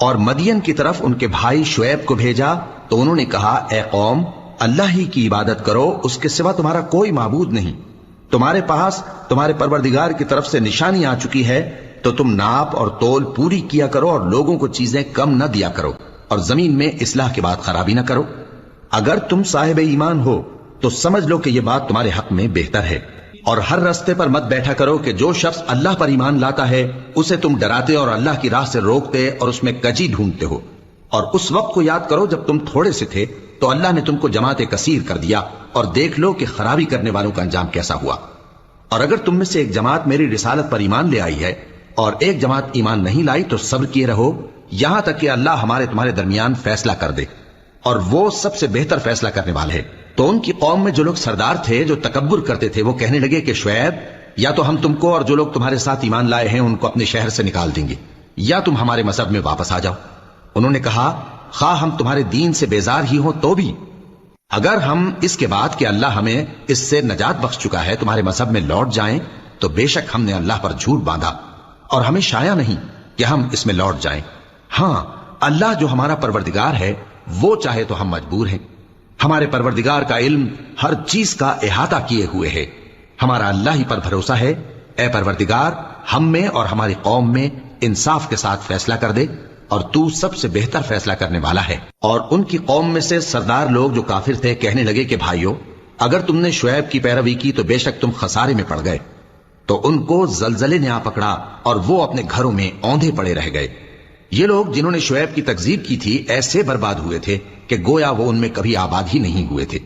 اور مدین کی طرف ان کے بھائی شعیب کو بھیجا تو انہوں نے کہا، اے قوم، اللہ ہی کی عبادت کرو، اس کے سوا تمہارا کوئی معبود نہیں۔ تمہارے پاس تمہارے پروردگار کی طرف سے نشانی آ چکی ہے، تو تم ناپ اور تول پوری کیا کرو اور لوگوں کو چیزیں کم نہ دیا کرو، اور زمین میں اصلاح کے بعد خرابی نہ کرو۔ اگر تم صاحب ایمان ہو تو سمجھ لو کہ یہ بات تمہارے حق میں بہتر ہے، اور ہر رستے پر مت بیٹھا کرو کہ جو شخص اللہ پر ایمان لاتا ہے اسے تم ڈراتے اور اللہ کی راہ سے روکتے اور اس میں کجی ڈھونڈتے ہو۔ اور اس وقت کو یاد کرو جب تم تھوڑے سے تھے تو اللہ نے تم کو جماعت کثیر کر دیا، اور دیکھ لو کہ خرابی کرنے والوں کا انجام کیسا ہوا۔ اور اگر تم میں سے ایک جماعت میری رسالت پر ایمان لے آئی ہے اور ایک جماعت ایمان نہیں لائی تو صبر کیے رہو یہاں تک کہ اللہ ہمارے تمہارے درمیان فیصلہ کر دے، اور وہ سب سے بہتر فیصلہ کرنے والے ہے۔ تو ان کی قوم میں جو لوگ سردار تھے، جو تکبر کرتے تھے، وہ کہنے لگے کہ شعیب، یا تو ہم تم کو اور جو لوگ تمہارے ساتھ ایمان لائے ہیں ان کو اپنے شہر سے نکال دیں گے، یا تم ہمارے مذہب میں واپس آ جاؤ۔ انہوں نے کہا، خواہ ہم تمہارے دین سے بیزار ہی ہوں تو بھی، اگر ہم اس کے بعد کہ اللہ ہمیں اس سے نجات بخش چکا ہے تمہارے مذہب میں لوٹ جائیں تو بے شک ہم نے اللہ پر جھوٹ باندھا، اور ہمیں شایع نہیں کہ ہم اس میں لوٹ جائیں۔ ہاں، اللہ جو ہمارا پروردگار ہے وہ چاہے تو ہم مجبور ہیں۔ ہمارے پروردگار کا علم ہر چیز کا احاطہ کیے ہوئے ہے، ہمارا اللہ ہی پر بھروسہ ہے۔ اے پروردگار، ہم میں اور ہماری قوم میں انصاف کے ساتھ فیصلہ کر دے، اور تو سب سے بہتر فیصلہ کرنے والا ہے۔ اور ان کی قوم میں سے سردار لوگ جو کافر تھے کہنے لگے کہ بھائیو، اگر تم نے شعیب کی پیروی کی تو بے شک تم خسارے میں پڑ گئے۔ تو ان کو زلزلے نے آ پکڑا اور وہ اپنے گھروں میں اوندھے پڑے رہ گئے۔ یہ لوگ جنہوں نے شعیب کی تکذیب کی تھی ایسے برباد ہوئے تھے کہ گویا وہ ان میں کبھی آباد ہی نہیں ہوئے تھے۔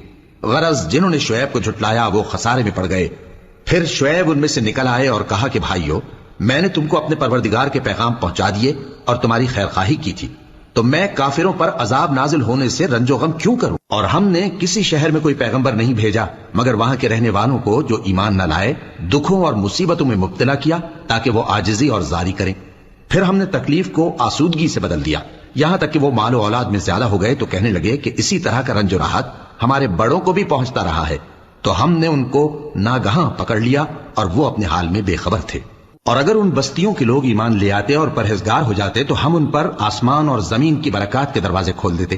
غرض جنہوں نے شعیب کو جھٹلایا وہ خسارے میں پڑ گئے۔ پھر شعیب ان میں سے نکل آئے اور کہا کہ بھائیو، میں نے تم کو اپنے پروردگار کے پیغام پہنچا دیے اور تمہاری خیرخواہی کی تھی، تو میں کافروں پر عذاب نازل ہونے سے رنج و غم کیوں کروں؟ اور ہم نے کسی شہر میں کوئی پیغمبر نہیں بھیجا مگر وہاں کے رہنے والوں کو جو ایمان نہ لائے دکھوں اور مصیبتوں میں مبتلا کیا تاکہ وہ عاجزی اور زاری کریں۔ پھر ہم نے تکلیف کو آسودگی سے بدل دیا، یہاں تک کہ وہ مال و اولاد میں زیادہ ہو گئے تو کہنے لگے کہ اسی طرح کا رنج و راحت ہمارے بڑوں کو بھی پہنچتا رہا ہے، تو ہم نے ان کو ناگہاں پکڑ لیا اور وہ اپنے حال میں بے خبر تھے۔ اور اگر ان بستیوں کے لوگ ایمان لے آتے اور پرہیزگار ہو جاتے تو ہم ان پر آسمان اور زمین کی برکات کے دروازے کھول دیتے،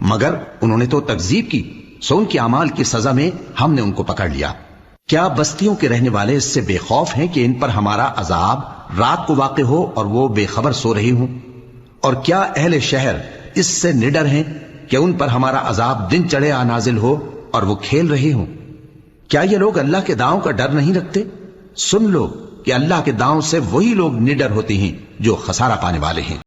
مگر انہوں نے تو تکذیب کی، سو ان کے اعمال کی سزا میں ہم نے ان کو پکڑ لیا۔ کیا بستیوں کے رہنے والے اس سے بے خوف ہیں کہ ان پر ہمارا عذاب رات کو واقع ہو اور وہ بے خبر سو رہے ہوں؟ اور کیا اہل شہر اس سے نڈر ہیں کہ ان پر ہمارا عذاب دن چڑھے آ نازل ہو اور وہ کھیل رہے ہوں؟ کیا یہ لوگ اللہ کے داؤں کا ڈر نہیں رکھتے؟ سن لو کہ اللہ کے داؤں سے وہی لوگ نڈر ہوتے ہیں جو خسارہ پانے والے ہیں۔